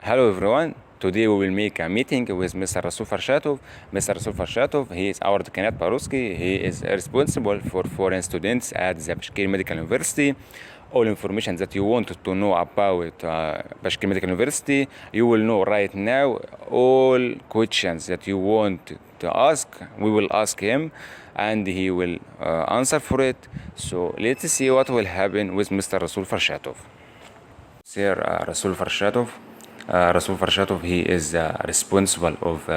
Hello everyone. Today we will make a meeting with Mr. Rasul Farshatov. Mr. Rasul Farshatov, he is our Dekanat Baruski. He is responsible for foreign students at the Bashkir Medical University. All information that you want to know about Bashkir Medical University, you will know right now. All questions that you want to ask, we will ask him and he will answer for it. So let's see what will happen with Mr. Rasul Farshatov. Sir Rasul Farshatov. Rasul Farshatov, he is responsible of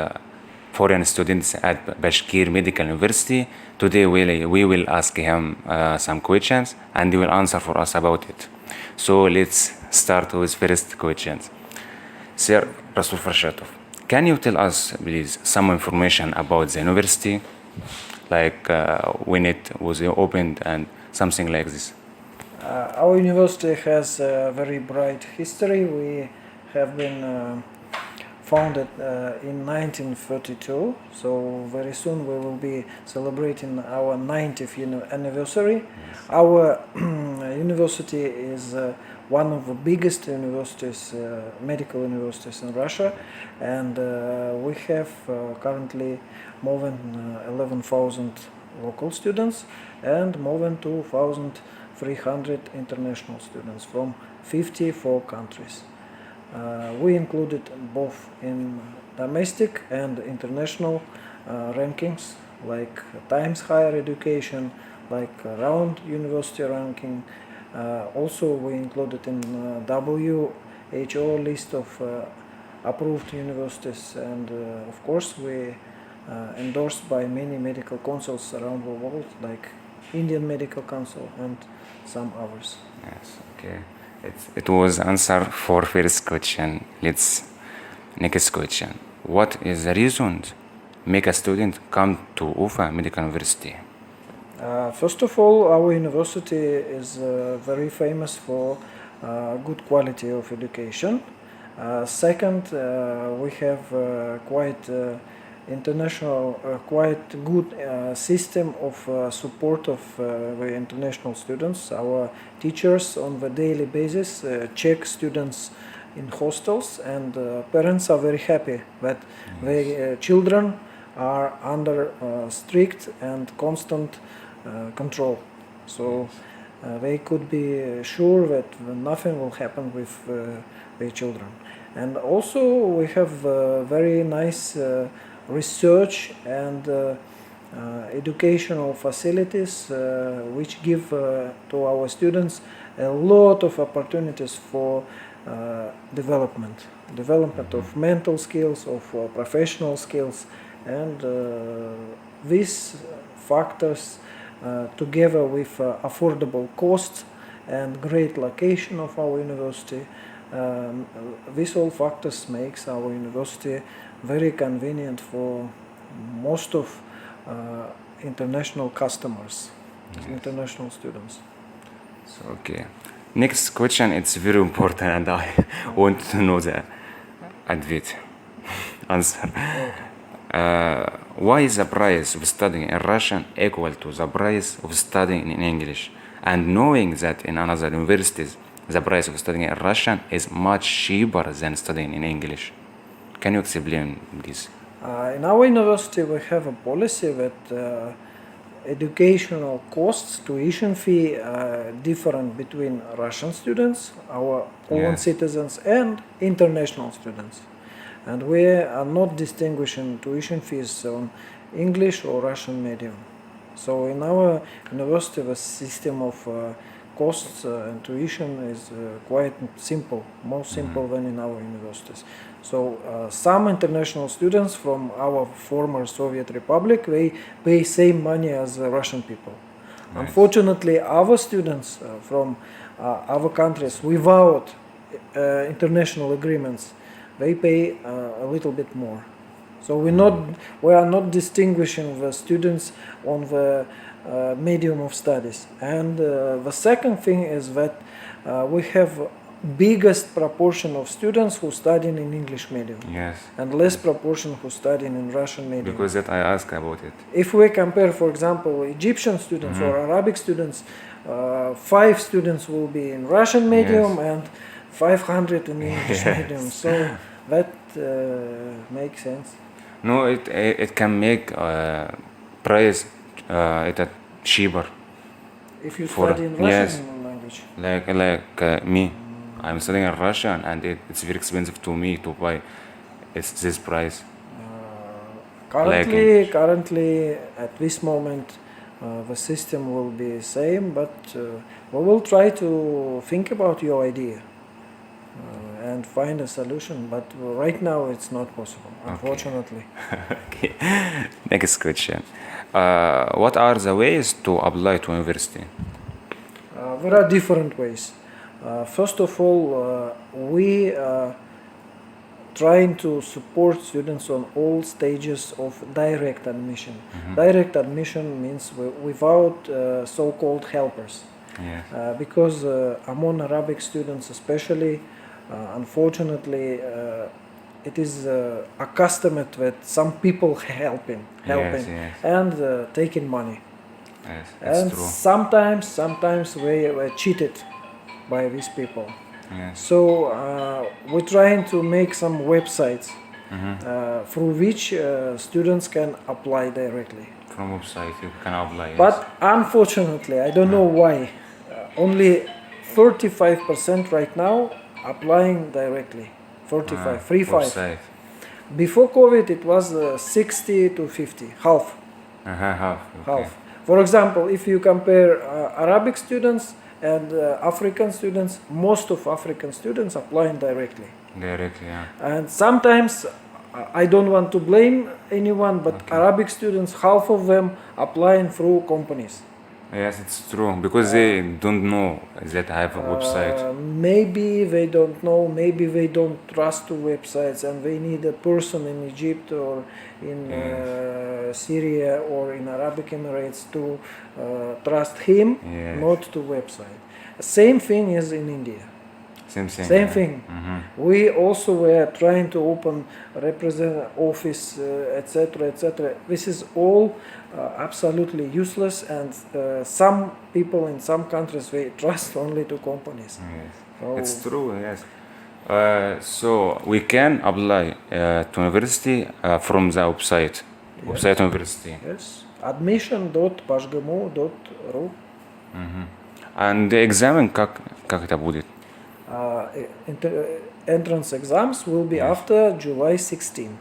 foreign students at Bashkir Medical University. Today we will ask him some questions and he will answer for us about it. So let's start with first questions. Sir Rasul Farshatov, can you tell us please some information about the university, like when it was opened and something like this? Our university has a very bright history. We have been founded in 1932, so very soon we will be celebrating our 90th anniversary. Our university is one of the biggest universities, medical universities in Russia, and we have currently more than 11,000 local students and more than 2,300 international students from 54 countries. We included both in domestic and international rankings like Times Higher Education, like Round University ranking. Also we included in WHO list of approved universities, and of course we endorsed by many medical councils around the world like Indian Medical Council and some others. Yes, okay. It was answer for first question. Let's next question. What is the reason make a student come to Ufa Medical University? First of all, our university is very famous for good quality of education. Second, we have quite international, quite good system of support of the international students. Our teachers on the daily basis check students in hostels, and parents are very happy that their children are under strict and constant control. So they could be sure that nothing will happen with their children. And also we have very nice research and educational facilities which give to our students a lot of opportunities for development of mental skills, of professional skills, and these factors together with affordable costs and great location of our university, these all factors makes our university very convenient for most of international customers, yes. International students. So, okay. Next question, it's very important and I want to know the answer. Why is the price of studying in Russian equal to the price of studying in English? And knowing that in another universities, the price of studying in Russian is much cheaper than studying in English. Can you explain this? In our university we have a policy that educational costs, tuition fee different between Russian students, our own citizens, and international students. And we are not distinguishing tuition fees on English or Russian medium. So in our university the system of costs and tuition is quite simple, more simple than in our universities. So some international students from our former Soviet Republic, they pay same money as Russian people. Nice. Unfortunately, our students from other countries without international agreements, they pay a little bit more. So we are not distinguishing the students on the medium of studies. And the second thing is that we have biggest proportion of students who study in English medium, yes, and less proportion who study in Russian medium. Because that I ask about it. If we compare, for example, Egyptian students or Arabic students, 5 students will be in Russian medium, and 500 in English medium. So that makes sense. No, it can make price it cheaper. If you For- study in yes. Russian language. Like me, I'm studying in Russian, and it's very expensive to me to buy. It's this price. Currently, at this moment, the system will be same, but we will try to think about your idea and find a solution. But right now, it's not possible, unfortunately. Okay. Next question. What are the ways to apply to university? There are different ways. First of all, we trying to support students on all stages of direct admission. Direct admission means without so-called helpers. Yes. Because among Arabic students especially, unfortunately, it is accustomed that some people helping yes. and taking money. Yes, that's And true. sometimes we were cheated by these people. Yes. So we're trying to make some websites through which students can apply directly. From website you can apply. Yes. But unfortunately, I don't know why, only 35% right now applying directly. 35. Website. Before COVID, it was 60 to 50, half. Half. Okay. Half. For example, if you compare Arabic students and African students, most of African students applying directly. Directly, yeah. And sometimes, I don't want to blame anyone, but Arabic students, half of them applying through companies. Yes, it's true, because they don't know that I have a website. Maybe they don't know, maybe they don't trust to websites and they need a person in Egypt or in Syria or in Arabic Emirates to trust him, Yes. not to website. Same thing is in India. Same thing. Same yeah. thing. We also were trying to open represent office, etc., etc. This is all absolutely useless, and some people in some countries they trust only to companies. Yes. So It's true, yes. So we can apply to university from the website. Website university. yes, admission.bashgmu.ru. And the exam как это будет? Entrance exams will be after July 16.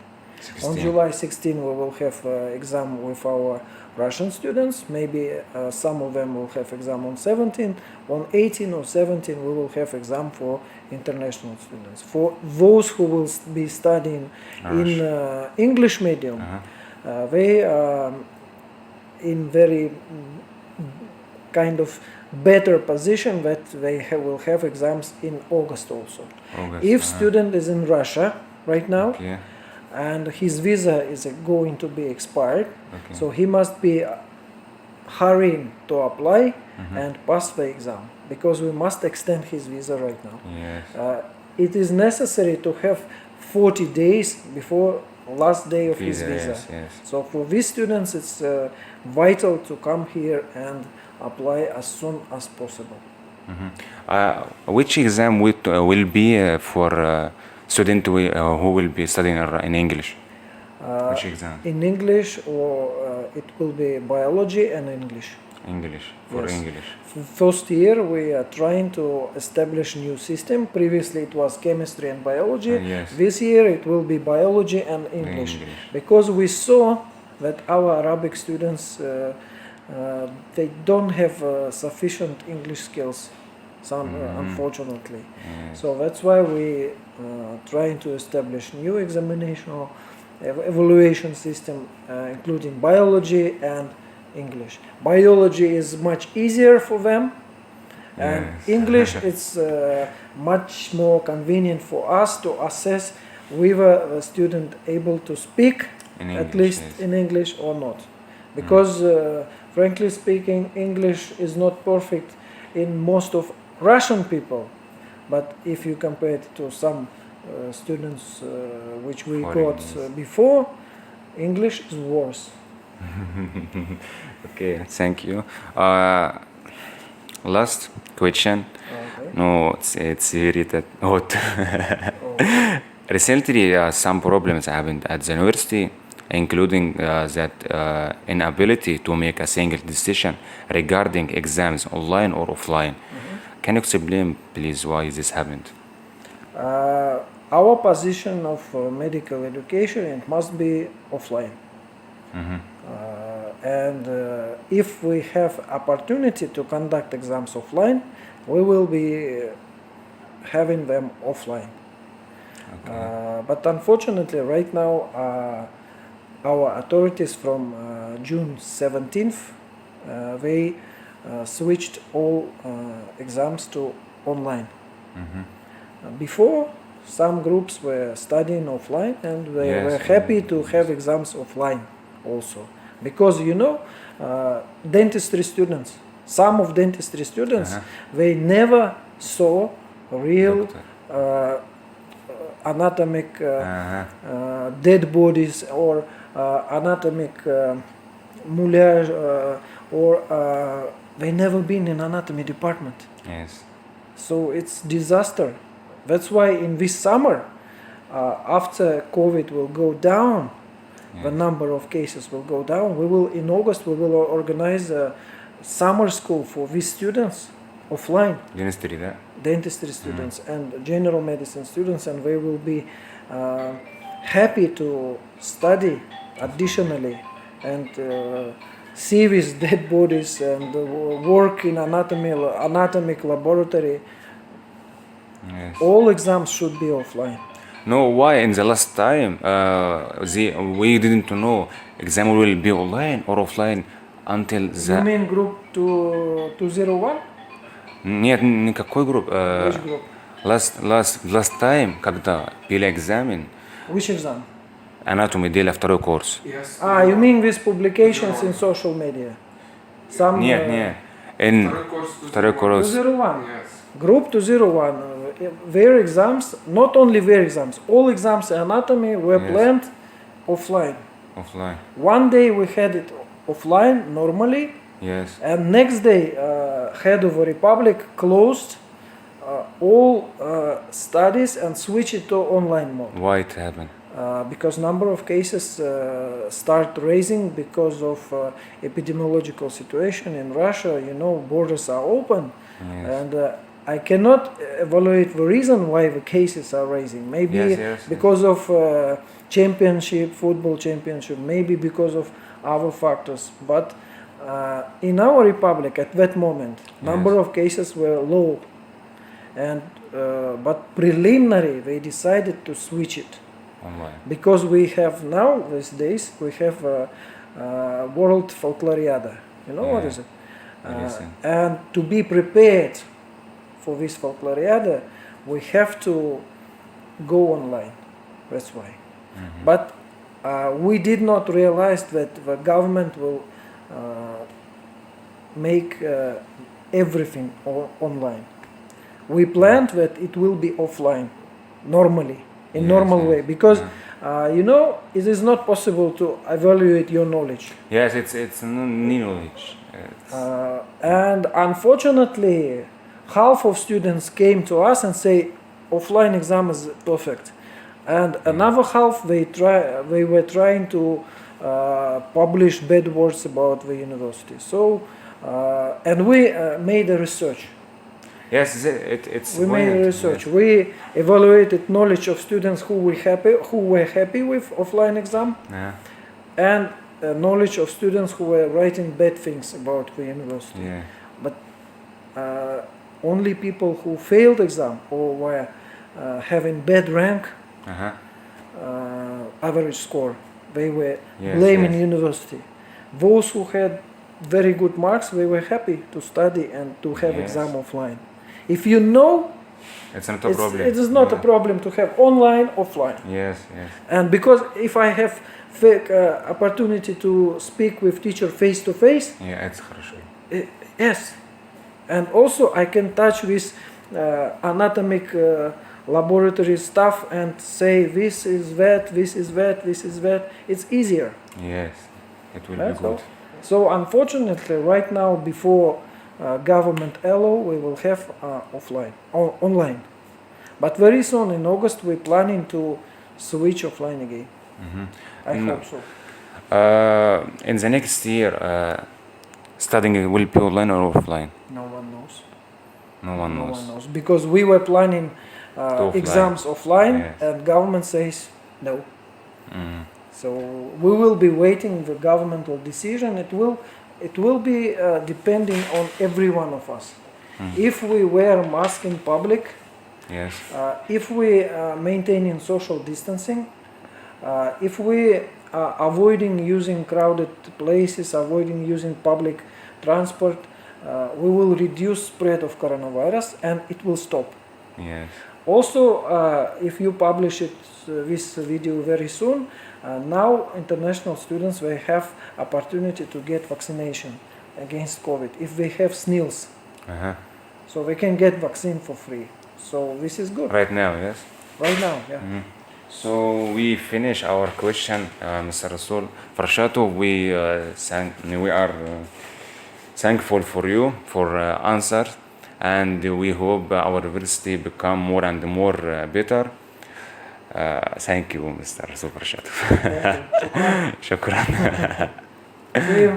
On July 16 we will have exam with our Russian students. Maybe some of them will have exam on 17. On 18 or 17 we will have exam for international students. For those who will be studying in English medium, they in very kind of better position that they will have exams in August also. If student is in Russia right now, Okay. and his visa is going to be expired, Okay. so he must be hurrying to apply and pass the exam, because we must extend his visa right now. Yes. It is necessary to have 40 days before last day of his visa. Yes, yes. So for these students, it's vital to come here and apply as soon as possible. Which exam will be for student who will be studying in English? Which exam? In English, or it will be biology and English. English, for Yes. English. First year we are trying to establish new system. Previously it was chemistry and biology. Yes. This year it will be biology and English. English. Because we saw that our Arabic students they don't have sufficient English skills, unfortunately. So that's why we trying to establish new examination evaluation system, including biology and English. Biology is much easier for them, and Yes. English it's much more convenient for us to assess whether the student able to speak In at English, least yes. in English or not, because frankly speaking, English is not perfect in most of Russian people, but if you compare it to some students which we got Foreigners. before, English is worse. Okay, thank you. Last question. Okay. No, it's very hot. Oh. Recently, some problems happened at the university, including that inability to make a single decision regarding exams online or offline. Can you explain, please, why this happened? Our position of medical education, it must be offline. And if we have opportunity to conduct exams offline, we will be having them offline. But unfortunately, right now, our authorities from June 17th, they switched all exams to online. Before, some groups were studying offline and they Yes, were happy to have exams offline also. Because dentistry students, some of dentistry students, they never saw real anatomic dead bodies or anatomic moulage or they never been in anatomy department. Yes. So it's disaster. That's why in this summer, after COVID will go down, the number of cases will go down. In August, we will organize a summer school for these students offline. Dentistry students and general medicine students, and they will be happy to study additionally and see these dead bodies and work in anatomic laboratory. Yes. All exams should be offline. No, why in the last time we didn't know exam will be online or offline until the... You mean group 201? Нет, никакой групп. Which group? Last time, когда пили экзамен, Which exam? анатомию делали второй курс. Yes. You mean these publications in social media? Some. Нет. Второй курс. 201. Yes. Group 201. Their exams, not only their exams, all exams in anatomy were Yes. planned offline. Offline. One day we had it offline normally, Yes. and next day head of the republic closed all studies and switched it to online mode. Why it happened? Because number of cases start raising because of epidemiological situation in Russia. You know, borders are open, Yes. and I cannot evaluate the reason why the cases are raising. Maybe Yes. because of football championship, maybe because of other factors. But in our republic at that moment, number of cases were low, and but preliminary they decided to switch it. Online. Because we have now these days we have World Folkloriada. You know what is it? Listen. And to be prepared for this Folkloriada, we have to go online. That's why. But we did not realize that the government will make everything online. We planned that it will be offline normally. In normal way, because you know it is not possible to evaluate your knowledge. Yes, it's new knowledge. And unfortunately, half of students came to us and say offline exam is perfect, and another half they were trying to publish bad words about the university. So and we made a research. Yes, it's We made brilliant. research. We evaluated knowledge of students who were happy with offline exam, and knowledge of students who were writing bad things about the university. Yeah. But only people who failed exam or were having bad rank, average score, they were blaming university. Those who had very good marks, they were happy to study and to have exam offline. If you know, it's not a problem. it is not a problem to have online, offline. Yes. And because if I have opportunity to speak with teacher face to face, Yeah, it's хорошо. yes, and also I can touch this anatomic laboratory stuff and say this is that, this is that, this is that. It's easier. Yes, it will That's be good. all. So unfortunately, right now, before government allow, we will have online. But very soon in August we're planning to switch offline again. I hope so. In the next year, studying will be online or offline? No one knows. No one No knows. one knows because we were planning offline. exams offline, Yes. and government says no. So we will be waiting the governmental decision. It will be depending on every one of us. If we wear mask in public, Yes. if we maintaining social distancing, if we avoiding using crowded places, avoiding using public transport, we will reduce spread of coronavirus and it will stop. Yes. Also, if you publish it, this video very soon, now international students will have opportunity to get vaccination against COVID if they have SNILs. So they can get vaccine for free. So this is good. Right now, yes. Right now, yeah. So we finish our question, Mr. Rasul Farshato. We are thankful for you for answer, and we hope our university become more and more better. Thank you, Mr. Rasul Farshato. شكرا. See you.